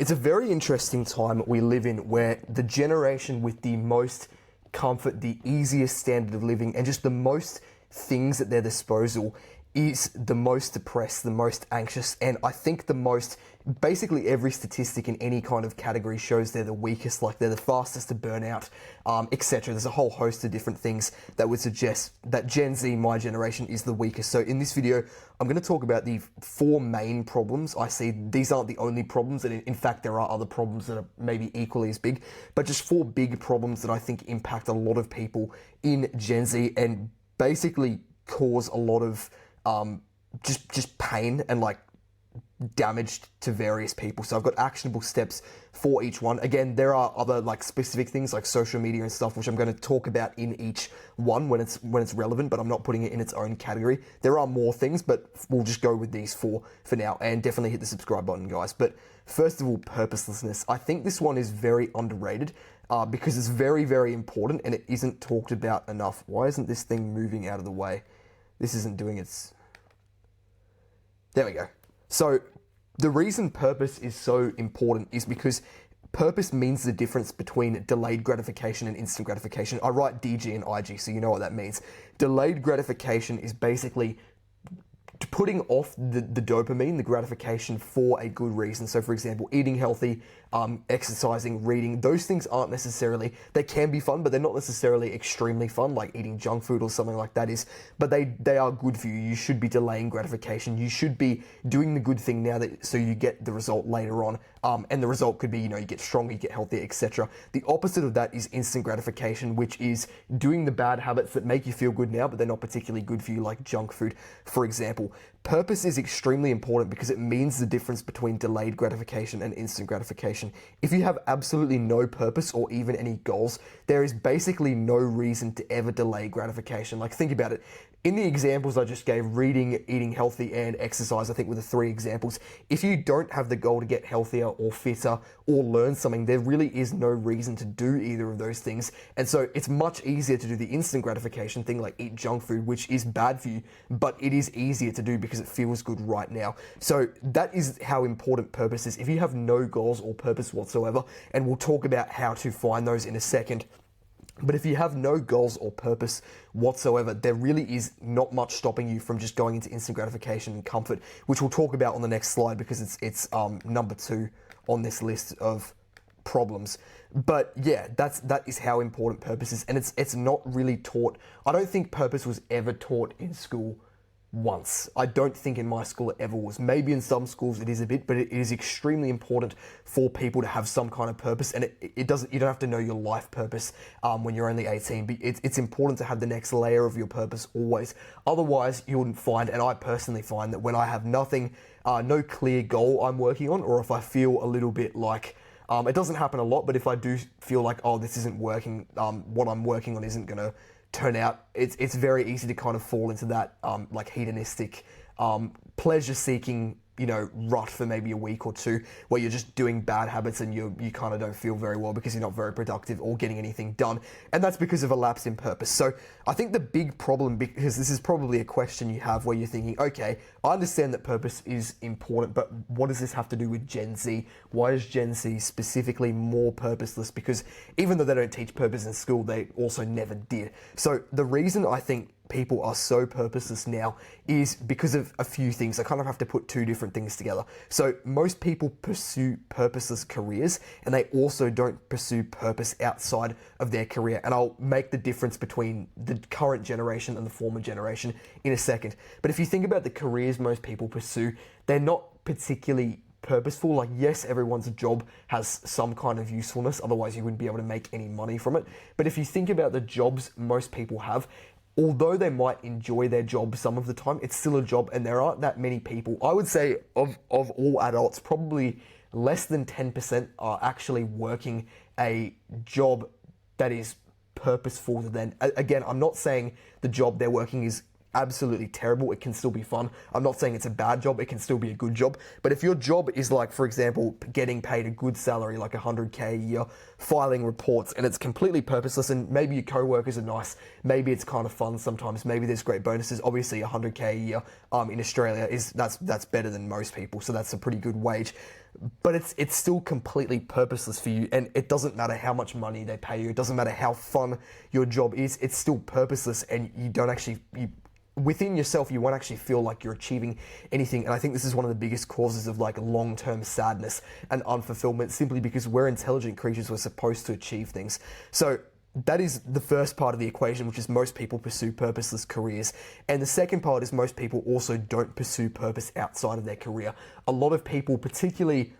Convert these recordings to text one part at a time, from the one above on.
It's a very interesting time we live in where the generation with the most comfort, the easiest standard of living, and just the most things at their disposal is the most depressed, the most anxious, and I think the most, basically every statistic in any kind of category shows they're the weakest, like they're the fastest to burn out, etc. There's a whole host of different things that would suggest that Gen Z, my generation, is the weakest. So in this video, I'm going to talk about the 4 main problems I see. These aren't the only problems, and in fact there are other problems that are maybe equally as big, but just 4 big problems that I think impact a lot of people in Gen Z and basically cause a lot of just pain and like damage to various people. So I've got actionable steps for each one. Again, there are other like specific things like social media and stuff, which I'm going to talk about in each one when it's relevant, but I'm not putting it in its own category. There are more things, but we'll just go with these 4 for now, and definitely hit the subscribe button, guys. But first of all, purposelessness. I think this one is very underrated because it's very, very important and it isn't talked about enough. Why isn't this thing moving out of the way? This isn't doing its... There we go. So the reason purpose is so important is because purpose means the difference between delayed gratification and instant gratification. I write DG and IG, so you know what that means. Delayed gratification is basically putting off the dopamine, the gratification, for a good reason. So for example, eating healthy, exercising, reading, those things aren't necessarily, they can be fun, but they're not necessarily extremely fun, like eating junk food or something like that is, but they are good for you. You should be delaying gratification. You should be doing the good thing now so you get the result later on. And the result could be, you get stronger, you get healthier, etc. The opposite of that is instant gratification, which is doing the bad habits that make you feel good now, but they're not particularly good for you, like junk food, for example. Purpose is extremely important because it means the difference between delayed gratification and instant gratification. If you have absolutely no purpose or even any goals, there is basically no reason to ever delay gratification. Like, think about it. In the examples I just gave, reading, eating healthy, and exercise, I think were the 3 examples. If you don't have the goal to get healthier or fitter or learn something, there really is no reason to do either of those things. And so it's much easier to do the instant gratification thing, like eat junk food, which is bad for you, but it is easier to do because it feels good right now. So that is how important purpose is. If you have no goals or purpose whatsoever, and we'll talk about how to find those in a second, but if you have no goals or purpose whatsoever, there really is not much stopping you from just going into instant gratification and comfort, which we'll talk about on the next slide because it's number 2 on this list of problems. But yeah, that is how important purpose is, and it's not really taught. I don't think purpose was ever taught in school once. I don't think in my school it ever was. Maybe in some schools it is a bit, but it is extremely important for people to have some kind of purpose, and it doesn't, you don't have to know your life purpose when you're only 18, but it's important to have the next layer of your purpose always. Otherwise, you wouldn't find, and I personally find that when I have nothing, no clear goal I'm working on, or if I feel a little bit like, it doesn't happen a lot, but if I do feel like, oh, this isn't working, what I'm working on isn't gonna turn out, it's very easy to kind of fall into that like hedonistic, pleasure-seeking, rut for maybe a week or 2, where you're just doing bad habits and you kind of don't feel very well because you're not very productive or getting anything done, and that's because of a lapse in purpose. So I think the big problem, because this is probably a question you have where you're thinking, okay, I understand that purpose is important, but what does this have to do with Gen Z? Why is Gen Z specifically more purposeless? Because even though they don't teach purpose in school, they also never did. So the reason I think people are so purposeless now is because of a few things. I kind of have to put 2 different things together. So most people pursue purposeless careers, and they also don't pursue purpose outside of their career. And I'll make the difference between the current generation and the former generation in a second. But if you think about the careers most people pursue, they're not particularly purposeful. Like, yes, everyone's job has some kind of usefulness, otherwise you wouldn't be able to make any money from it. But if you think about the jobs most people have, although they might enjoy their job some of the time, it's still a job, and there aren't that many people. I would say of all adults, probably less than 10% are actually working a job that is purposeful. Then again, I'm not saying the job they're working is absolutely terrible. It can still be fun. I'm not saying it's a bad job. It can still be a good job. But if your job is like, for example, getting paid a good salary, like 100K a year, filing reports, and it's completely purposeless, and maybe your co-workers are nice, maybe it's kind of fun sometimes, maybe there's great bonuses. Obviously 100K a year in Australia that's better than most people, so that's a pretty good wage. but it's still completely purposeless for you, and it doesn't matter how much money they pay you, it doesn't matter how fun your job is, it's still purposeless, and you don't actually, within yourself, you won't actually feel like you're achieving anything. And I think this is one of the biggest causes of like long-term sadness and unfulfillment, simply because we're intelligent creatures, we're supposed to achieve things. So that is the first part of the equation, which is most people pursue purposeless careers. And the second part is most people also don't pursue purpose outside of their career. A lot of people, particularly,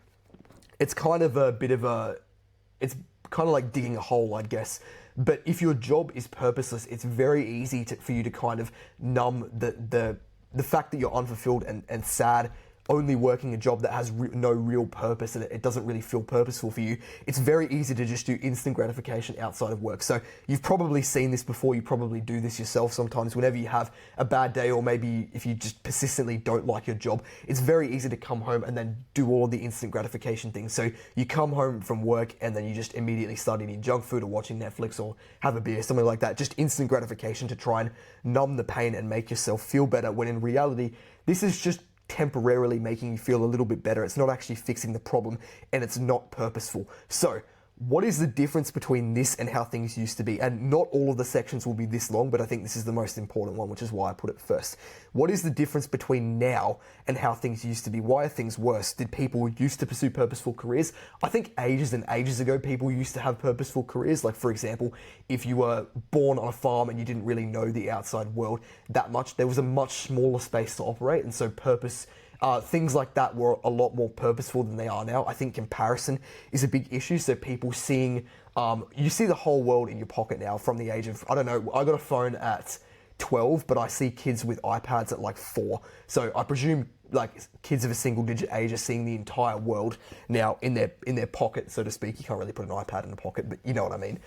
it's kind of it's kind of like digging a hole, I guess. But if your job is purposeless, it's very easy for you to kind of numb the fact that you're unfulfilled and sad, only working a job that has no real purpose, and it doesn't really feel purposeful for you. It's very easy to just do instant gratification outside of work. So you've probably seen this before, you probably do this yourself sometimes. Whenever you have a bad day, or maybe if you just persistently don't like your job, it's very easy to come home and then do all of the instant gratification things. So you come home from work and then you just immediately start eating junk food or watching Netflix or have a beer, something like that. Just instant gratification to try and numb the pain and make yourself feel better, when in reality, this is just temporarily making you feel a little bit better. It's not actually fixing the problem, and it's not purposeful. So what is the difference between this and how things used to be? And not all of the sections will be this long, but I think this is the most important one, which is why I put it first. What is the difference between now and how things used to be? Why are things worse? Did people used to pursue purposeful careers? I think ages and ages ago, people used to have purposeful careers. Like, for example, if you were born on a farm and you didn't really know the outside world that much, there was a much smaller space to operate, and so things like that were a lot more purposeful than they are now. I think comparison is a big issue. So people seeing, you see the whole world in your pocket now from the age of, I don't know, I got a phone at 12, but I see kids with iPads at like 4. So I presume like kids of a single digit age are seeing the entire world now in their pocket, so to speak. You can't really put an iPad in a pocket, but you know what I mean.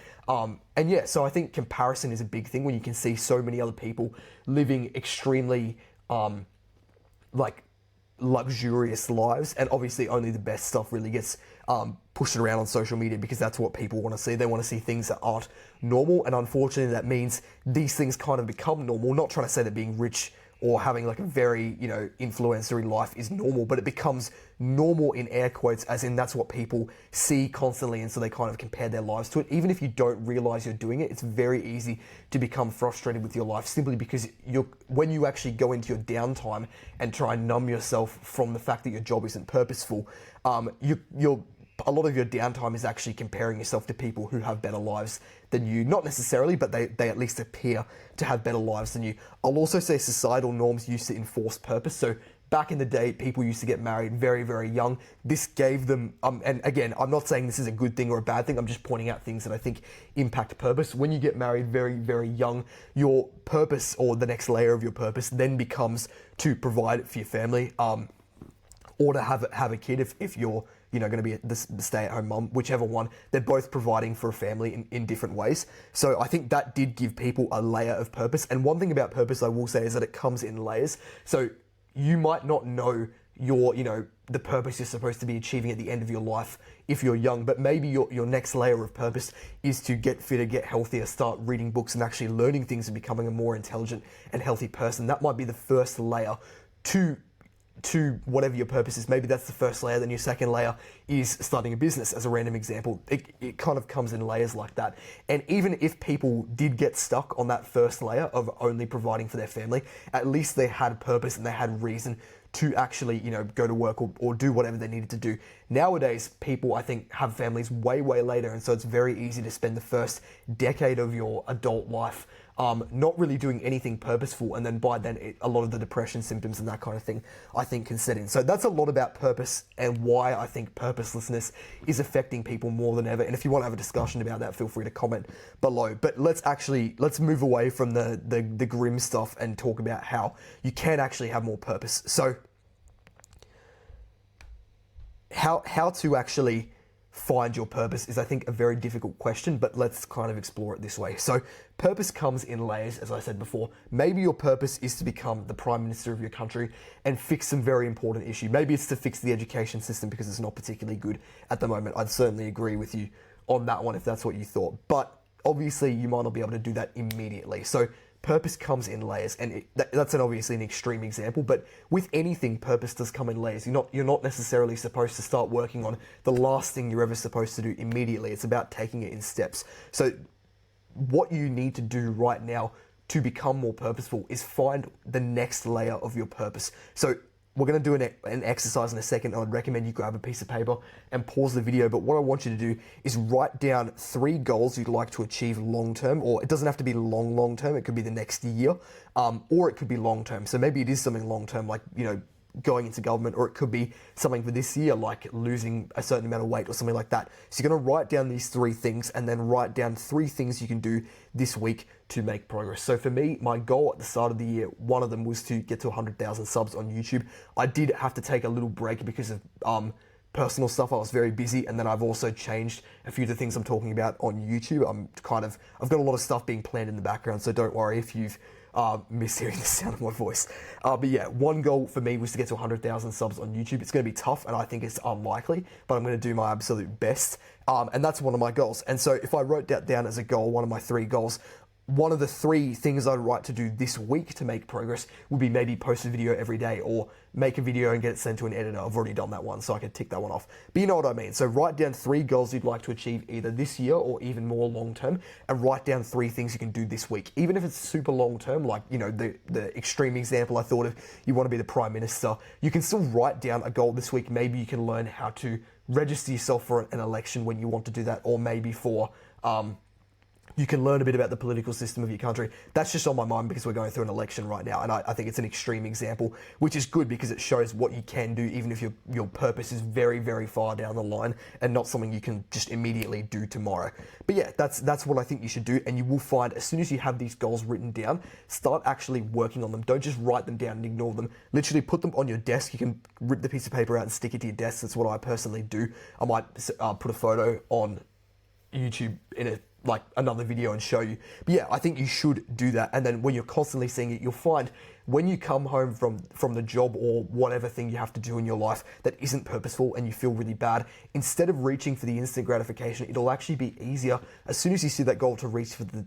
And yeah, so I think comparison is a big thing when you can see so many other people living extremely luxurious lives, and obviously only the best stuff really gets pushed around on social media, because that's what people want to see. They want to see things that aren't normal, and unfortunately that means these things kind of become normal. Not trying to say that being rich or having like a very, influencery life is normal, but it becomes normal in air quotes, as in that's what people see constantly, and so they kind of compare their lives to it. Even if you don't realize you're doing it, it's very easy to become frustrated with your life, simply because when you actually go into your downtime and try and numb yourself from the fact that your job isn't purposeful, a lot of your downtime is actually comparing yourself to people who have better lives than you. Not necessarily, but they at least appear to have better lives than you. I'll also say societal norms used to enforce purpose. So back in the day, people used to get married very, very young. This gave them, and again, I'm not saying this is a good thing or a bad thing, I'm just pointing out things that I think impact purpose. When you get married very, very young, your purpose, or the next layer of your purpose, then becomes to provide for your family, or to have a kid if you're going to be the stay-at-home mom, whichever one. They're both providing for a family in different ways. So I think that did give people a layer of purpose. And one thing about purpose I will say is that it comes in layers. So you might not know the purpose you're supposed to be achieving at the end of your life if you're young, but maybe your next layer of purpose is to get fitter, get healthier, start reading books and actually learning things and becoming a more intelligent and healthy person. That might be the first layer to whatever your purpose is. Maybe that's the first layer. Then your second layer is starting a business, as a random example. It kind of comes in layers like that. And even if people did get stuck on that first layer of only providing for their family, at least they had purpose and they had reason to actually, go to work or do whatever they needed to do. Nowadays, people, I think, have families way, way later, and so it's very easy to spend the first decade of your adult life not really doing anything purposeful, and then by then a lot of the depression symptoms and that kind of thing I think can set in. So that's a lot about purpose and why I think purposelessness is affecting people more than ever. And if you want to have a discussion about that, feel free to comment below. But let's move away from the grim stuff and talk about how you can actually have more purpose. So how to actually find your purpose is, I think, a very difficult question, but let's kind of explore it this way. So purpose comes in layers, as I said before. Maybe your purpose is to become the Prime Minister of your country and fix some very important issue. Maybe it's to fix the education system because it's not particularly good at the moment. I'd certainly agree with you on that one if that's what you thought. But obviously you might not be able to do that immediately. So purpose comes in layers, and that's obviously an extreme example, but with anything, purpose does come in layers. You're not necessarily supposed to start working on the last thing you're ever supposed to do immediately. It's about taking it in steps. So what you need to do right now to become more purposeful is find the next layer of your purpose. So we're going to do an exercise in a second. I'd recommend you grab a piece of paper and pause the video. But what I want you to do is write down 3 goals you'd like to achieve long term, or it doesn't have to be long term. It could be the next year, or it could be long term. So maybe it is something long term, like, going into government, or it could be something for this year, like losing a certain amount of weight or something like that. So you're going to write down these 3 things and then write down 3 things you can do this week to make progress. So for me, my goal at the start of the year, one of them was to get to 100,000 subs on YouTube. I did have to take a little break because of personal stuff. I was very busy, and then I've also changed a few of the things I'm talking about on YouTube. I've got a lot of stuff being planned in the background, so don't worry if you've miss hearing the sound of my voice. But yeah, one goal for me was to get to 100,000 subs on YouTube. It's going to be tough, and I think it's unlikely, but I'm going to do my absolute best. And that's one of my goals. And so if I wrote that down as a goal, one of my 3 goals, one of the 3 things I'd write to do this week to make progress would be maybe post a video every day, or make a video and get it sent to an editor. I've already done that one, so I can tick that one off. But you know what I mean. So write down 3 goals you'd like to achieve either this year or even more long term, and write down 3 things you can do this week. Even if it's super long term, like, the extreme example I thought of, you want to be the Prime Minister, you can still write down a goal this week. Maybe you can learn how to register yourself for an election when you want to do that, or maybe for you can learn a bit about the political system of your country. That's just on my mind because we're going through an election right now, and I think it's an extreme example, which is good because it shows what you can do even if your purpose is very, very far down the line and not something you can just immediately do tomorrow. But yeah, that's what I think you should do, and you will find as soon as you have these goals written down, start actually working on them. Don't just write them down and ignore them. Literally put them on your desk. You can rip the piece of paper out and stick it to your desk. That's what I personally do. I might put a photo on YouTube in another video and show you. But yeah, I think you should do that. And then when you're constantly seeing it, you'll find when you come home from the job or whatever thing you have to do in your life that isn't purposeful and you feel really bad, instead of reaching for the instant gratification, it'll actually be easier as soon as you see that goal to reach for the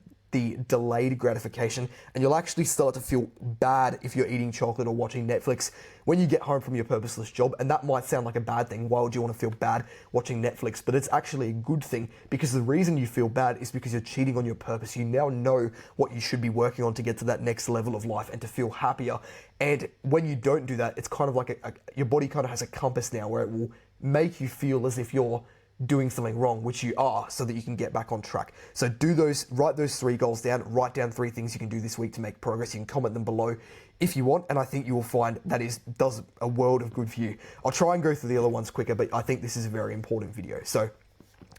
delayed gratification, and you'll actually start to feel bad if you're eating chocolate or watching Netflix when you get home from your purposeless job. And that might sound like a bad thing. Why would you want to feel bad watching Netflix? But it's actually a good thing, because the reason you feel bad is because you're cheating on your purpose. You now know what you should be working on to get to that next level of life and to feel happier. And when you don't do that, it's kind of like your body kind of has a compass now where it will make you feel as if you're doing something wrong, which you are, so that you can get back on track. So write those 3 goals down, write down 3 things you can do this week to make progress. You can comment them below if you want, and I think you will find that does a world of good for you. I'll try and go through the other ones quicker, but I think this is a very important video. So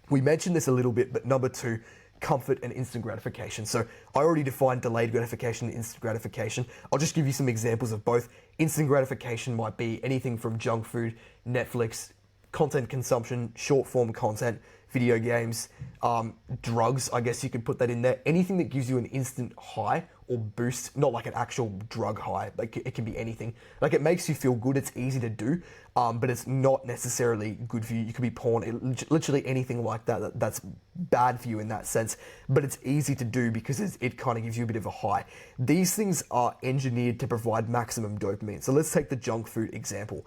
we mentioned this a little bit, but number 2, comfort and instant gratification. So I already defined delayed gratification and instant gratification. I'll just give you some examples of both. Instant gratification might be anything from junk food, Netflix, content consumption, short form content, video games, drugs, I guess you could put that in there. Anything that gives you an instant high or boost, not like an actual drug high, like it can be anything. Like it makes you feel good, it's easy to do, but it's not necessarily good for you. You could be porn, literally anything like that that's bad for you in that sense, but it's easy to do because it kind of gives you a bit of a high. These things are engineered to provide maximum dopamine. So let's take the junk food example.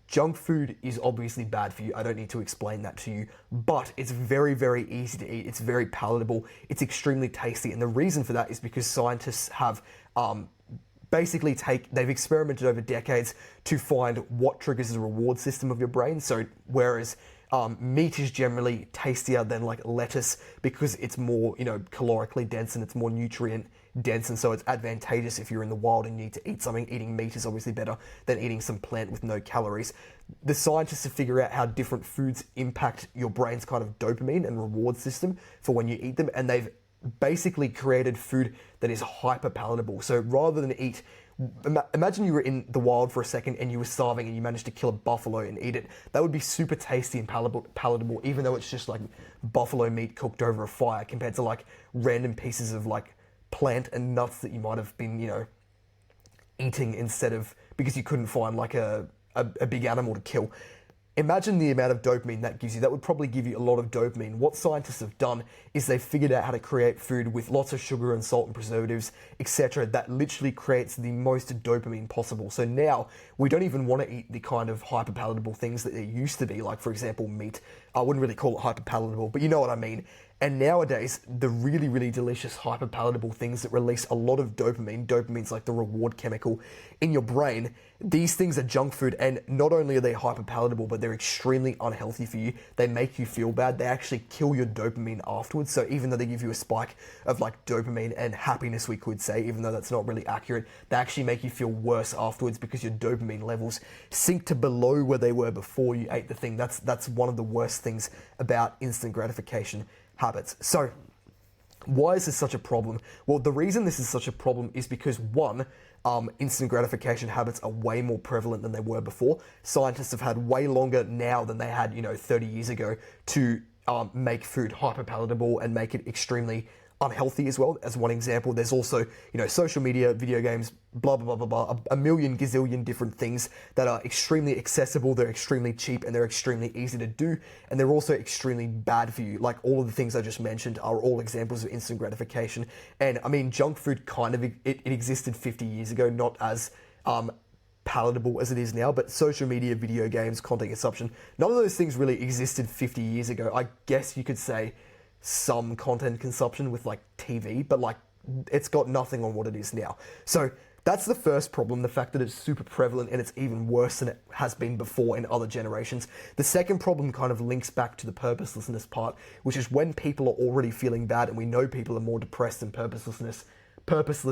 Junk food is obviously bad for you. I don't need to explain that to you, but it's very, very easy to eat. It's very palatable. It's extremely tasty. And the reason for that is because scientists have they've experimented over decades to find what triggers the reward system of your brain. So whereas meat is generally tastier than like lettuce because it's more, calorically dense and it's more nutrient dense, and so it's advantageous if you're in the wild and you need to eat something. Eating meat is obviously better than eating some plant with no calories. The scientists have figured out how different foods impact your brain's kind of dopamine and reward system for when you eat them, and they've basically created food that is hyper palatable. So rather than eat, imagine you were in the wild for a second and you were starving and you managed to kill a buffalo and eat it. That would be super tasty and palatable, even though it's just like buffalo meat cooked over a fire, compared to like random pieces of like plant and nuts that you might have been, eating instead of, because you couldn't find like a big animal to kill. imagine the amount of dopamine that gives you. That would probably give you a lot of dopamine. What scientists have done is they've figured out how to create food with lots of sugar and salt and preservatives, etc., that literally creates the most dopamine possible. So now we don't even want to eat the kind of hyperpalatable things that there used to be, like, for example, meat. I wouldn't really call it hyperpalatable, but you know what I mean. And nowadays, the really, really delicious hyperpalatable things that release a lot of dopamine, dopamine's like the reward chemical in your brain, these things are junk food, and not only are they hyperpalatable, but they're extremely unhealthy for you. They make you feel bad. They actually kill your dopamine afterwards. So even though they give you a spike of like dopamine and happiness, we could say, even though that's not really accurate, they actually make you feel worse afterwards because your dopamine levels sink to below where they were before you ate the thing. That's one of the worst things about instant gratification habits. So why is this such a problem? Well, the reason this is such a problem is because, one, instant gratification habits are way more prevalent than they were before. Scientists have had way longer now than they had, 30 years ago to make food hyperpalatable and make it extremely unhealthy as well. As one example, there's also, social media, video games, blah, blah, blah, blah, blah, a million gazillion different things that are extremely accessible, they're extremely cheap, and they're extremely easy to do, and they're also extremely bad for you. Like all of the things I just mentioned are all examples of instant gratification. And I mean, junk food it existed 50 years ago, not as palatable as it is now, but social media, video games, content consumption, none of those things really existed 50 years ago. I guess you could say some content consumption with like TV, but like it's got nothing on what it is now. So that's the first problem, the fact that it's super prevalent and it's even worse than it has been before in other generations. The second problem kind of links back to the purposelessness part, which is when people are already feeling bad, and we know people are more depressed and purposeless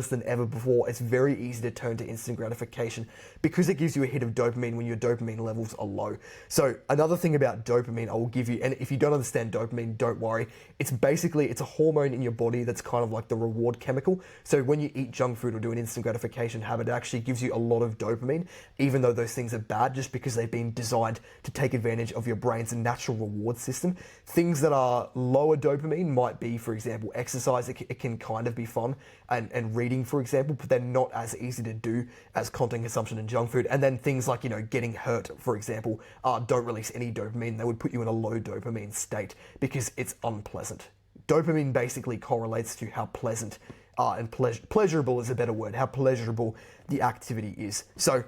than ever before, it's very easy to turn to instant gratification because it gives you a hit of dopamine when your dopamine levels are low. So another thing about dopamine I will give you, and if you don't understand dopamine, don't worry. It's a hormone in your body that's kind of like the reward chemical. So when you eat junk food or do an instant gratification habit, it actually gives you a lot of dopamine, even though those things are bad, just because they've been designed to take advantage of your brain's natural reward system. Things that are lower dopamine might be, for example, exercise. It can kind of be fun, and reading, for example, but they're not as easy to do as content consumption and junk food. And then things like, getting hurt, for example, don't release any dopamine. They would put you in a low dopamine state because it's unpleasant. Dopamine basically correlates to how pleasant and pleasurable is a better word, how pleasurable the activity is. So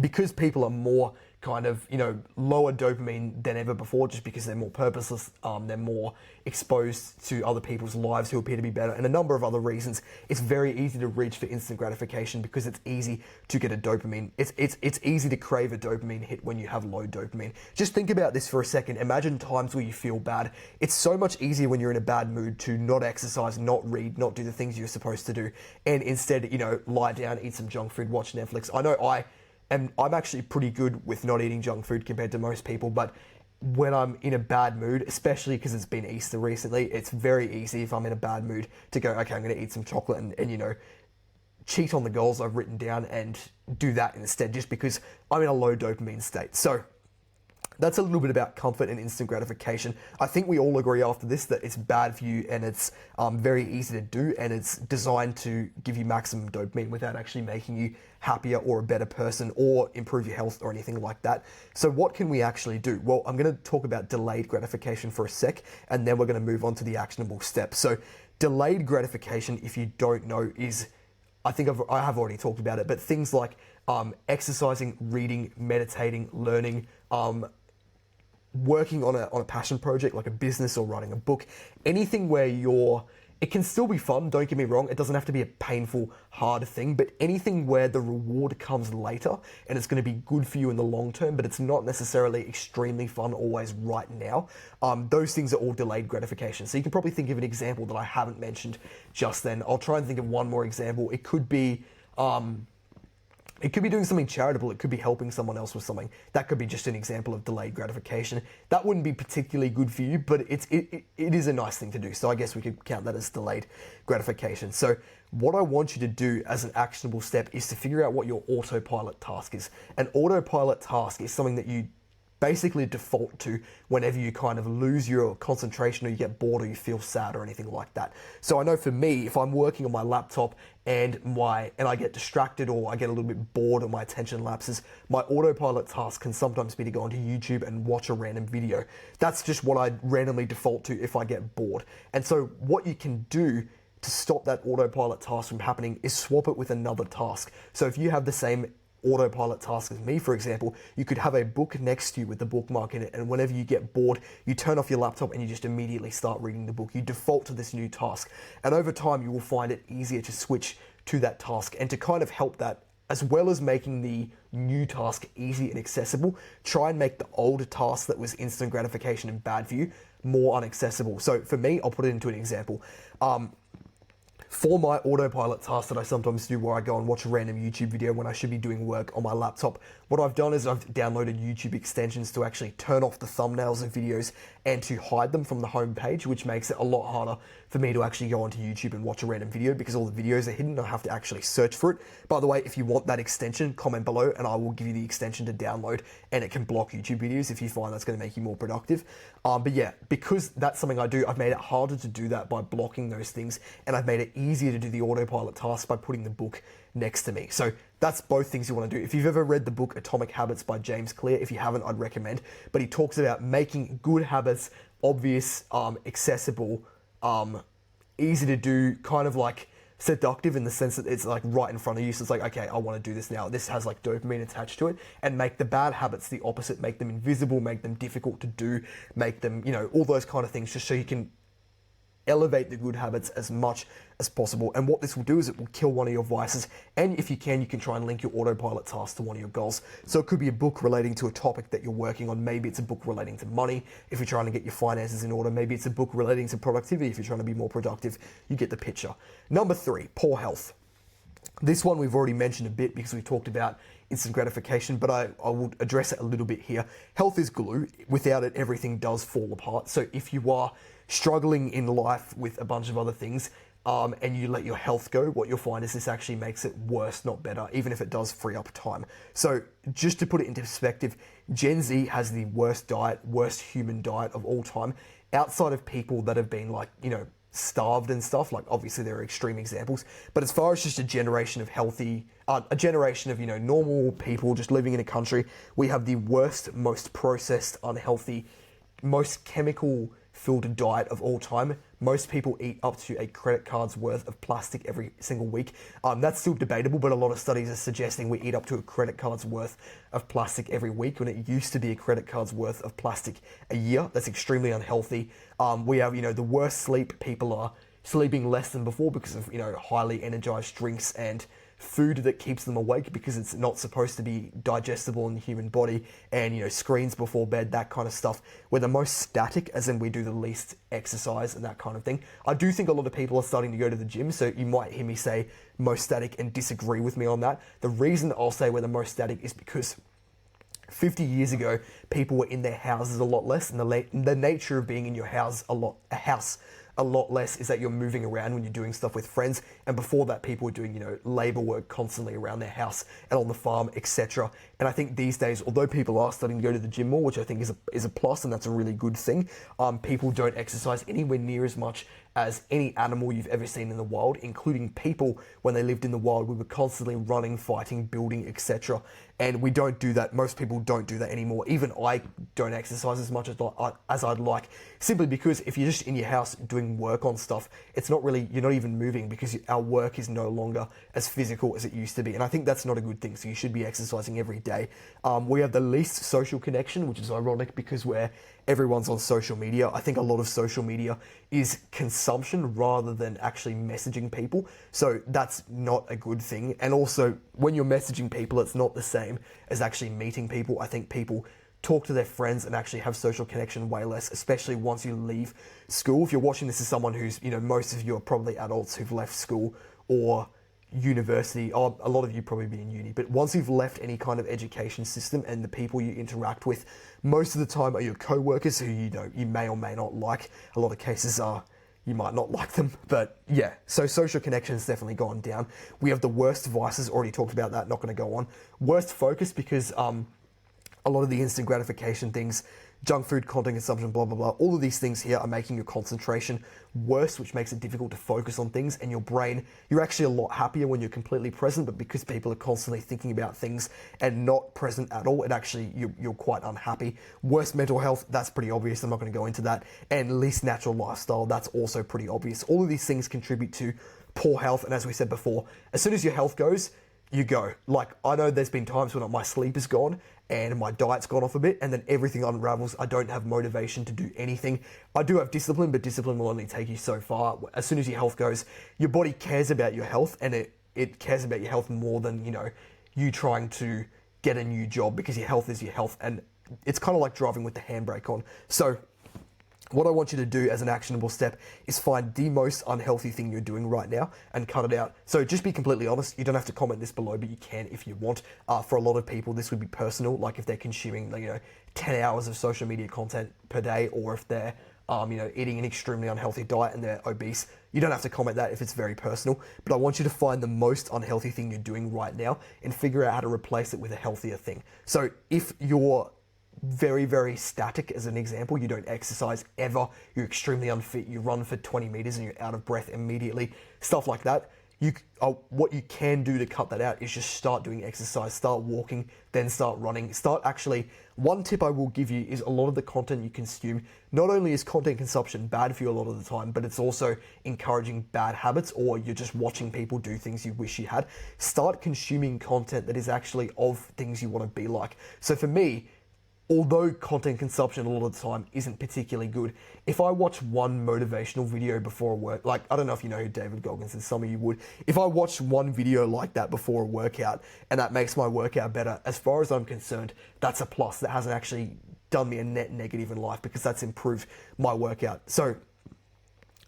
because people are more kind of, lower dopamine than ever before, just because they're more purposeless, they're more exposed to other people's lives who appear to be better, and a number of other reasons, it's very easy to reach for instant gratification because it's easy to get a dopamine. It's easy to crave a dopamine hit when you have low dopamine. Just think about this for a second. Imagine times where you feel bad. It's so much easier when you're in a bad mood to not exercise, not read, not do the things you're supposed to do, and instead, lie down, eat some junk food, watch Netflix. I know I'm actually pretty good with not eating junk food compared to most people, but when I'm in a bad mood, especially because it's been Easter recently, it's very easy if I'm in a bad mood to go, okay, I'm going to eat some chocolate and cheat on the goals I've written down and do that instead, just because I'm in a low dopamine state. So that's a little bit about comfort and instant gratification. I think we all agree after this that it's bad for you, and it's very easy to do, and it's designed to give you maximum dopamine without actually making you happier or a better person or improve your health or anything like that. So what can we actually do? Well, I'm going to talk about delayed gratification for a sec, and then we're going to move on to the actionable steps. So delayed gratification, if you don't know, is, I think I have already talked about it, but things like exercising, reading, meditating, learning, working on a passion project like a business or writing a book, anything where it can still be fun, don't get me wrong, it doesn't have to be a painful, hard thing, but anything where the reward comes later and it's going to be good for you in the long term, but it's not necessarily extremely fun always right now, those things are all delayed gratification. So you can probably think of an example that I haven't mentioned just then. I'll try and think of one more example. It could be doing something charitable. It could be helping someone else with something. That could be just an example of delayed gratification. That wouldn't be particularly good for you, but it is a nice thing to do. So I guess we could count that as delayed gratification. So what I want you to do as an actionable step is to figure out what your autopilot task is. An autopilot task is something that you basically default to whenever you kind of lose your concentration or you get bored or you feel sad or anything like that. So I know for me, if I'm working on my laptop and I get distracted or I get a little bit bored or my attention lapses, my autopilot task can sometimes be to go onto YouTube and watch a random video. That's just what I randomly default to if I get bored. And so what you can do to stop that autopilot task from happening is swap it with another task. So if you have the same autopilot task as me, for example, you could have a book next to you with the bookmark in it, and whenever you get bored, you turn off your laptop and you just immediately start reading the book. You default to this new task, and over time you will find it easier to switch to that task. And to kind of help that, as well as making the new task easy and accessible, try and make the old task that was instant gratification and bad for you more unaccessible. So for me, I'll put it into an example. For my autopilot task that I sometimes do where I go and watch a random YouTube video when I should be doing work on my laptop, what I've done is I've downloaded YouTube extensions to actually turn off the thumbnails of videos and to hide them from the home page, which makes it a lot harder for me to actually go onto YouTube and watch a random video because all the videos are hidden. I have to actually search for it. By the way, if you want that extension, comment below and I will give you the extension to download, and it can block YouTube videos if you find that's going to make you more productive. But yeah, because that's something I do, I've made it harder to do that by blocking those things, and I've made it easier to do the autopilot task by putting the book next to me. So that's both things you want to do. If you've ever read the book Atomic Habits by James Clear, if you haven't, I'd recommend. But he talks about making good habits obvious, accessible, easy to do, kind of like seductive in the sense that it's like right in front of you. So it's like, okay, I want to do this now. This has like dopamine attached to it, and make the bad habits the opposite, make them invisible, make them difficult to do, make them, all those kind of things, just so you can elevate the good habits as much as possible. And what this will do is it will kill one of your vices, and if you can try and link your autopilot task to one of your goals. So it could be a book relating to a topic that you're working on. Maybe it's a book relating to money if you're trying to get your finances in order. Maybe it's a book relating to productivity if you're trying to be more productive. You get the picture. Number 3, poor health. This one we've already mentioned a bit because we talked about instant gratification, but I will address it a little bit here. Health is glue. Without it, everything does fall apart. So if you are struggling in life with a bunch of other things, and you let your health go, what you'll find is this actually makes it worse, not better, even if it does free up time. So just to put it into perspective, Gen Z has the worst diet, worst human diet of all time, outside of people that have been like, starved and stuff. Like obviously there are extreme examples, but as far as just a generation of healthy, a generation of, normal people just living in a country, we have the worst, most processed, unhealthy, most chemical filled diet of all time. Most people eat up to a credit card's worth of plastic every single week. That's still debatable, but a lot of studies are suggesting we eat up to a credit card's worth of plastic every week, when it used to be a credit card's worth of plastic a year. That's extremely unhealthy. We have, the worst sleep. People are sleeping less than before because of, highly energized drinks and food that keeps them awake because it's not supposed to be digestible in the human body, and screens before bed, that kind of stuff. We're the most static, as in we do the least exercise and that kind of thing. I do think a lot of people are starting to go to the gym, so you might hear me say most static and disagree with me on that. The reason I'll say we're the most static is because 50 years ago, people were in their houses a lot less, and the nature of being in your house a lot less is that you're moving around when you're doing stuff with friends. And before that, people were doing, labor work constantly around their house and on the farm, etc. And I think these days, although people are starting to go to the gym more, which I think is a plus, and that's a really good thing, people don't exercise anywhere near as much as any animal you've ever seen in the wild, including people. When they lived in the wild, we were constantly running, fighting, building, etc. And we don't do that. Most people don't do that anymore. Even I don't exercise as much as I'd like, simply because if you're just in your house doing work on stuff, it's not really, you're not even moving, because our work is no longer as physical as it used to be. And I think that's not a good thing. So you should be exercising every day. We have the least social connection, which is ironic because everyone's on social media. I think a lot of social media is consumption rather than actually messaging people. So that's not a good thing. And also, when you're messaging people, it's not the same as actually meeting people. I think people talk to their friends and actually have social connection way less, especially once you leave school. If you're watching this as someone who's, most of you are probably adults who've left school or university, or a lot of you probably be in uni, but once you've left any kind of education system, and the people you interact with most of the time are your co-workers who you may or may not like. A lot of cases are you might not like them, but yeah, so social connection has definitely gone down. We have the worst vices, already talked about that, not going to go on. Worst focus, because a lot of the instant gratification things, junk food, content consumption, blah, blah, blah. All of these things here are making your concentration worse, which makes it difficult to focus on things. And your brain, you're actually a lot happier when you're completely present, but because people are constantly thinking about things and not present at all, it actually, you're quite unhappy. Worse mental health, that's pretty obvious. I'm not going to go into that. And least natural lifestyle, that's also pretty obvious. All of these things contribute to poor health. And as we said before, as soon as your health goes, you go. Like, I know there's been times when my sleep is gone and my diet's gone off a bit, and then everything unravels. I don't have motivation to do anything. I do have discipline, but discipline will only take you so far. As soon as your health goes, your body cares about your health, and it cares about your health more than, you trying to get a new job, because your health is your health, and it's kind of like driving with the handbrake on. So what I want you to do as an actionable step is find the most unhealthy thing you're doing right now and cut it out. So just be completely honest. You don't have to comment this below, but you can if you want. For a lot of people, this would be personal, like if they're consuming 10 hours of social media content per day, or if they're eating an extremely unhealthy diet and they're obese. You don't have to comment that if it's very personal, but I want you to find the most unhealthy thing you're doing right now and figure out how to replace it with a healthier thing. So if you're very, very static, as an example, you don't exercise ever, you're extremely unfit, you run for 20 meters and you're out of breath immediately, stuff like that, what you can do to cut that out is just start doing exercise, start walking, then start running, one tip I will give you is a lot of the content you consume, not only is content consumption bad for you a lot of the time, but it's also encouraging bad habits, or you're just watching people do things you wish you had. Start consuming content that is actually of things you want to be like. So for me, although content consumption a lot of the time isn't particularly good, if I watch one motivational video before a work, like, I don't know if you know who David Goggins is, some of you would. If I watch one video like that before a workout and that makes my workout better, as far as I'm concerned, that's a plus. That hasn't actually done me a net negative in life, because that's improved my workout. So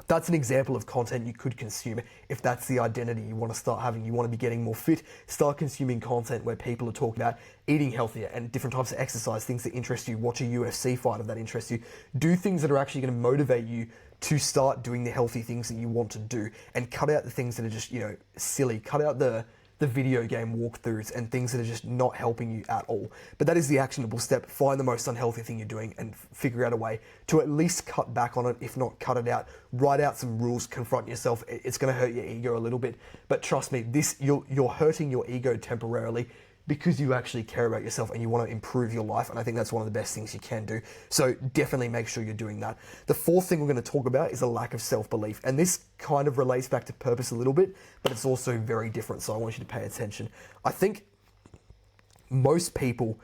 that's an example of content you could consume if that's the identity you want to start having. You want to be getting more fit, start consuming content where people are talking about eating healthier and different types of exercise, things that interest you. Watch a UFC fight if that interests you. Do things that are actually going to motivate you to start doing the healthy things that you want to do, and cut out the things that are just, silly. Cut out the video game walkthroughs and things that are just not helping you at all. But that is the actionable step. Find the most unhealthy thing you're doing and figure out a way to at least cut back on it, if not cut it out. Write out some rules, confront yourself. It's going to hurt your ego a little bit, but trust me, you're hurting your ego temporarily because you actually care about yourself and you want to improve your life. And I think that's one of the best things you can do. So definitely make sure you're doing that. The fourth thing we're going to talk about is a lack of self-belief. And this kind of relates back to purpose a little bit, but it's also very different. So I want you to pay attention. I think most people,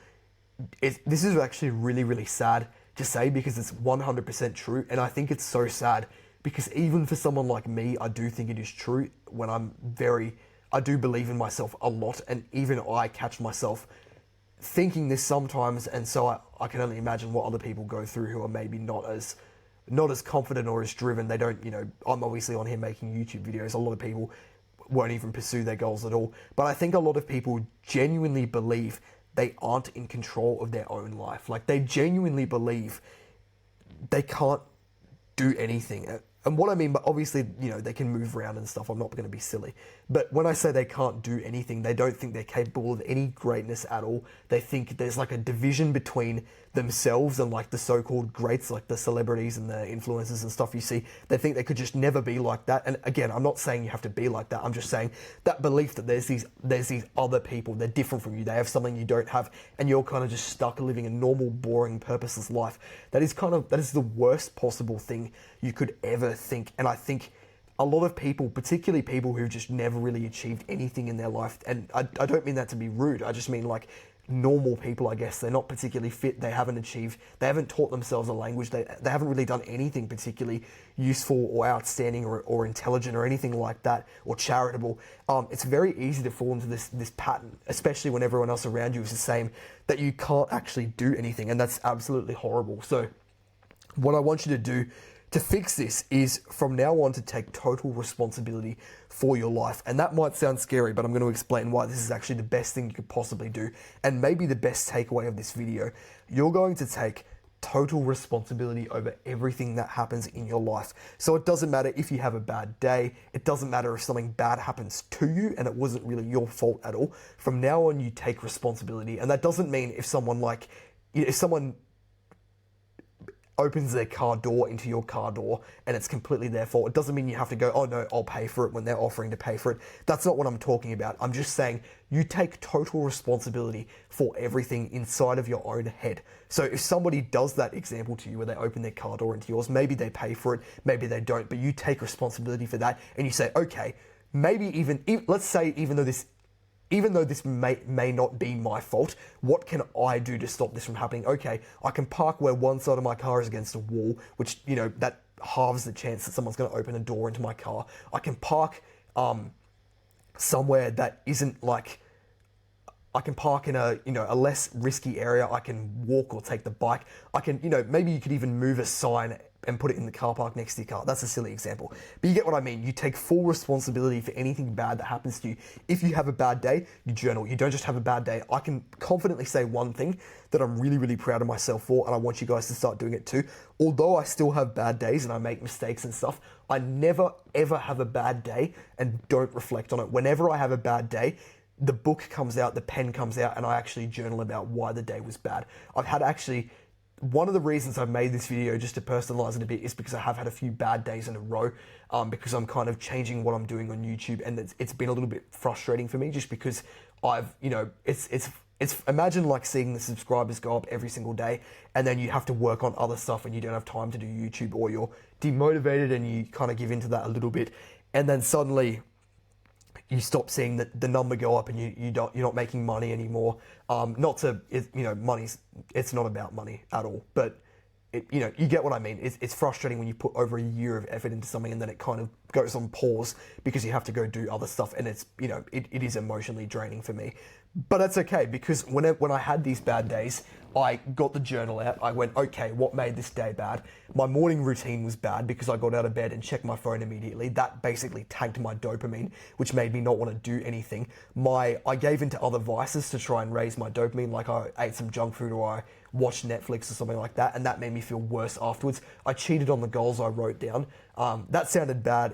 this is actually really, really sad to say, because it's 100% true. And I think it's so sad because even for someone like me, I do think it is true when I do believe in myself a lot, and even I catch myself thinking this sometimes, and so I can only imagine what other people go through who are maybe not as confident or as driven. They don't, I'm obviously on here making YouTube videos. A lot of people won't even pursue their goals at all. But I think a lot of people genuinely believe they aren't in control of their own life. Like, they genuinely believe they can't do anything. And what I mean, but obviously, they can move around and stuff. I'm not going to be silly. But when I say they can't do anything, they don't think they're capable of any greatness at all. They think there's like a division between themselves and like the so-called greats, like the celebrities and the influencers and stuff you see. They think they could just never be like that. And again, I'm not saying you have to be like that. I'm just saying that belief that there's these other people, they're different from you. They have something you don't have, and you're kind of just stuck living a normal, boring, purposeless life. That is the worst possible thing you could ever think. And I think a lot of people, particularly people who've just never really achieved anything in their life, and I don't mean that to be rude, I just mean like normal people, I guess. They're not particularly fit, they haven't taught themselves a language, they haven't really done anything particularly useful or outstanding or intelligent or anything like that, or charitable. It's very easy to fall into this pattern, especially when everyone else around you is the same, that you can't actually do anything, and that's absolutely horrible. So what I want you to do to fix this is, from now on, to take total responsibility for your life. And that might sound scary, but I'm going to explain why this is actually the best thing you could possibly do, and maybe the best takeaway of this video. You're going to take total responsibility over everything that happens in your life. So it doesn't matter if you have a bad day. It doesn't matter if something bad happens to you and it wasn't really your fault at all. From now on, you take responsibility. And that doesn't mean if someone opens their car door into your car door and it's completely their fault, it doesn't mean you have to go, oh no, I'll pay for it when they're offering to pay for it. That's not what I'm talking about. I'm just saying you take total responsibility for everything inside of your own head. So if somebody does that example to you where they open their car door into yours, maybe they pay for it, maybe they don't, but you take responsibility for that and you say, okay, maybe let's say even though this may not be my fault, what can I do to stop this from happening? Okay, I can park where one side of my car is against a wall, which, that halves the chance that someone's going to open a door into my car. I can park somewhere that isn't like, I can park in a less risky area. I can walk or take the bike. I can, maybe you could even move a sign and put it in the car park next to your car. That's a silly example. But you get what I mean. You take full responsibility for anything bad that happens to you. If you have a bad day, you journal. You don't just have a bad day. I can confidently say one thing that I'm really, really proud of myself for, and I want you guys to start doing it too. Although I still have bad days and I make mistakes and stuff, I never, ever have a bad day and don't reflect on it. Whenever I have a bad day, the book comes out, the pen comes out, and I actually journal about why the day was bad. One of the reasons I've made this video, just to personalize it a bit, is because I have had a few bad days in a row, because I'm kind of changing what I'm doing on YouTube, and it's been a little bit frustrating for me, just because it's imagine like seeing the subscribers go up every single day, and then you have to work on other stuff and you don't have time to do YouTube, or you're demotivated and you kind of give into that a little bit, and then suddenly you stop seeing the number go up and you're not making money anymore. It's not about money at all, but you get what I mean. It's frustrating when you put over a year of effort into something and then it kind of goes on pause because you have to go do other stuff, and it is emotionally draining for me. But that's okay, because when I had these bad days, I got the journal out. I went, okay, what made this day bad? My morning routine was bad because I got out of bed and checked my phone immediately. That basically tanked my dopamine, which made me not want to do anything. I gave into other vices to try and raise my dopamine, like I ate some junk food or I watched Netflix or something like that, and that made me feel worse afterwards. I cheated on the goals I wrote down. That sounded bad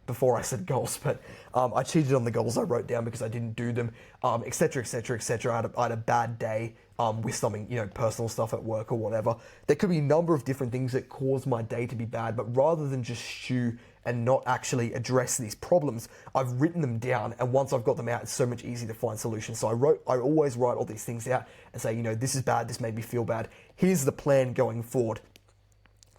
before I said goals, but I cheated on the goals I wrote down because I didn't do them, etc., etc., etc. I had a bad day with something, personal stuff at work or whatever. There could be a number of different things that cause my day to be bad, but rather than just stew and not actually address these problems, I've written them down, and once I've got them out, it's so much easier to find solutions. So I always write all these things out and say, this is bad, this made me feel bad. Here's the plan going forward.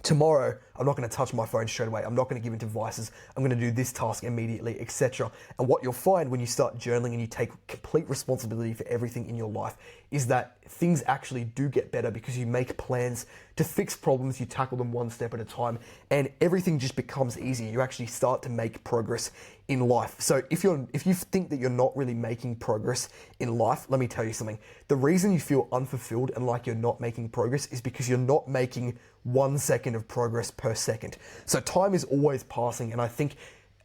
Tomorrow, I'm not going to touch my phone straight away. I'm not going to give into vices. I'm going to do this task immediately, etc. And what you'll find when you start journaling and you take complete responsibility for everything in your life is that things actually do get better because you make plans to fix problems, you tackle them one step at a time, and everything just becomes easier. You actually start to make progress in life. So if you think that you're not really making progress in life, let me tell you something. The reason you feel unfulfilled and like you're not making progress is because you're not making 1 second of progress per second. So time is always passing, and I think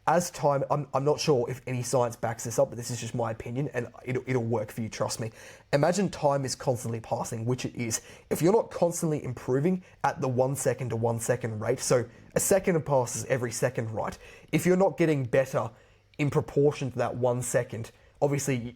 as time, I'm not sure if any science backs this up, but this is just my opinion, and it'll work for you, trust me. Imagine time is constantly passing, which it is. If you're not constantly improving at the 1 second to 1 second rate, so a second passes every second, right? If you're not getting better in proportion to that 1 second, obviously,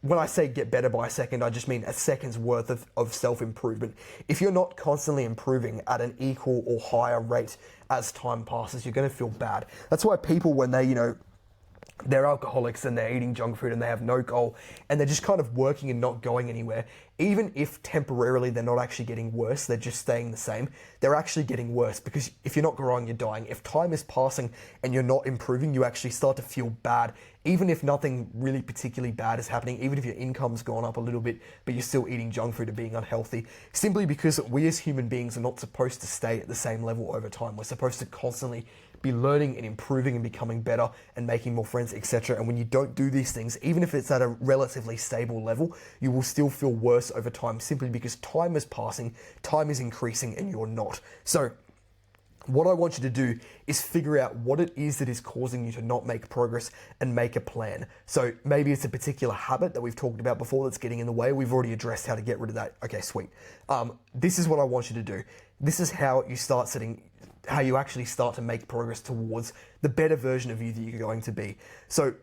when I say get better by a second, I just mean a second's worth of self-improvement. If you're not constantly improving at an equal or higher rate as time passes, you're going to feel bad. That's why people, when they're alcoholics and they're eating junk food and they have no goal and they're just kind of working and not going anywhere, even if temporarily they're not actually getting worse, they're just staying the same, they're actually getting worse, because if you're not growing, you're dying. If time is passing and you're not improving, you actually start to feel bad, even if nothing really particularly bad is happening, even if your income's gone up a little bit, but you're still eating junk food or being unhealthy, simply because we as human beings are not supposed to stay at the same level over time. We're supposed to constantly be learning and improving and becoming better and making more friends, etc. And when you don't do these things, even if it's at a relatively stable level, you will still feel worse over time, simply because time is passing, time is increasing, and you're not. So What I want you to do is figure out what it is that is causing you to not make progress and make a plan. So maybe it's a particular habit that we've talked about before that's getting in the way. We've already addressed how to get rid of that. Okay, sweet. This is what I want you to do. This is how you actually start to make progress towards the better version of you that you're going to be. So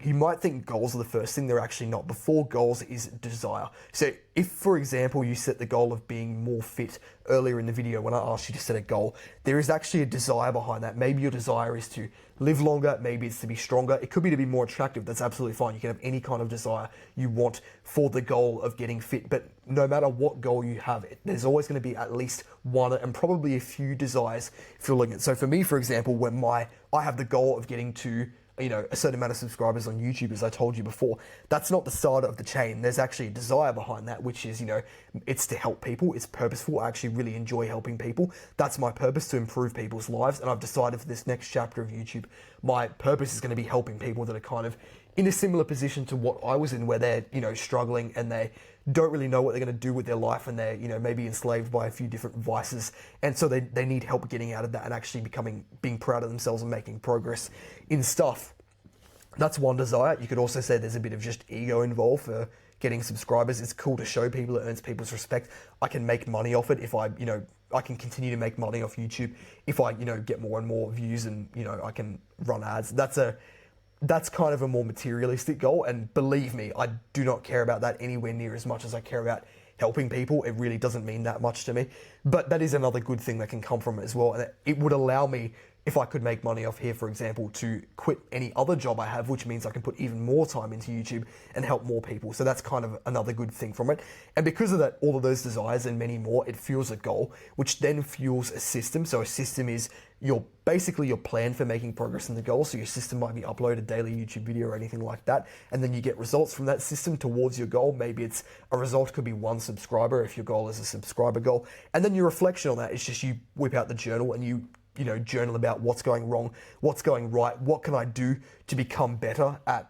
you might think goals are the first thing. They're actually not. Before goals is desire. So if, for example, you set the goal of being more fit earlier in the video when I asked you to set a goal, there is actually a desire behind that. Maybe your desire is to live longer. Maybe it's to be stronger. It could be to be more attractive. That's absolutely fine. You can have any kind of desire you want for the goal of getting fit. But no matter what goal you have, there's always going to be at least one and probably a few desires filling it. So for me, for example, when I have the goal of getting to a certain amount of subscribers on YouTube, as I told you before, that's not the start of the chain. There's actually a desire behind that, which is, it's to help people. It's purposeful. I actually really enjoy helping people. That's my purpose, to improve people's lives. And I've decided for this next chapter of YouTube, my purpose is going to be helping people that are kind of in a similar position to what I was in, where they're, struggling and they don't really know what they're going to do with their life, and they're, maybe enslaved by a few different vices. And so they need help getting out of that and actually being proud of themselves and making progress in stuff. That's one desire. You could also say there's a bit of just ego involved for getting subscribers. It's cool to show people. It earns people's respect. I can make money off it if I can continue to make money off YouTube if I, get more and more views and, I can run ads. That's kind of a more materialistic goal, and believe me, I do not care about that anywhere near as much as I care about helping people. It really doesn't mean that much to me, but that is another good thing that can come from it as well, and it would allow me, if I could make money off here, for example, to quit any other job I have, which means I can put even more time into YouTube and help more people. So that's kind of another good thing from it. And because of that, all of those desires and many more, it fuels a goal, which then fuels a system. So a system is basically your plan for making progress in the goal. So your system might be upload a daily YouTube video or anything like that. And then you get results from that system towards your goal. Maybe it's a result could be 1 subscriber if your goal is a subscriber goal. And then your reflection on that is just you whip out the journal and you journal about what's going wrong, what's going right, what can I do to become better at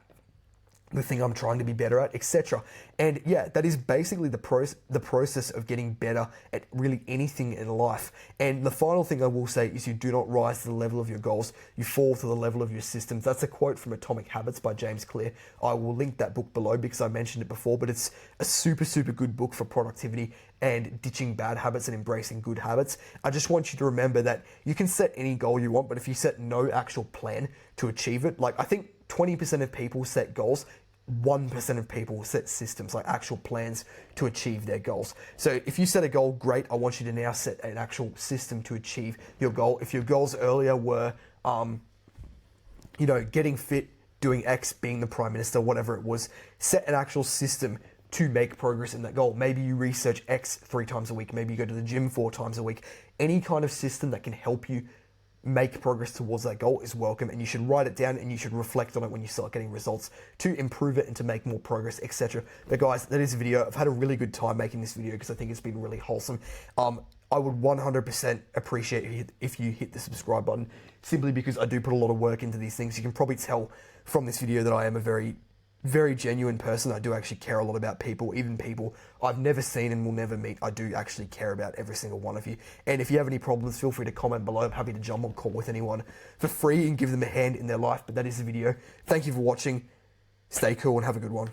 the thing I'm trying to be better at, etc. And yeah, that is basically the process of getting better at really anything in life. And the final thing I will say is you do not rise to the level of your goals, you fall to the level of your systems. That's a quote from Atomic Habits by James Clear. I will link that book below because I mentioned it before, but it's a super, super good book for productivity and ditching bad habits and embracing good habits. I just want you to remember that you can set any goal you want, but if you set no actual plan to achieve it, like I think 20% of people set goals, 1% of people set systems, like actual plans to achieve their goals. So if you set a goal, great. I want you to now set an actual system to achieve your goal. If your goals earlier were, getting fit, doing X, being the Prime Minister, whatever it was, set an actual system to make progress in that goal. Maybe you research X 3 times a week. Maybe you go to the gym 4 times a week. Any kind of system that can help you make progress towards that goal is welcome, and you should write it down and you should reflect on it when you start getting results to improve it and to make more progress, etc. But guys, that is a video. I've had a really good time making this video because I think it's been really wholesome. I would 100% appreciate it if you hit the subscribe button, simply because I do put a lot of work into these things. You can probably tell from this video that I am a very, very genuine person. I do actually care a lot about people, even people I've never seen and will never meet. I do actually care about every single one of you. And if you have any problems, feel free to comment below. I'm happy to jump on call with anyone for free and give them a hand in their life. But that is the video. Thank you for watching. Stay cool and have a good one.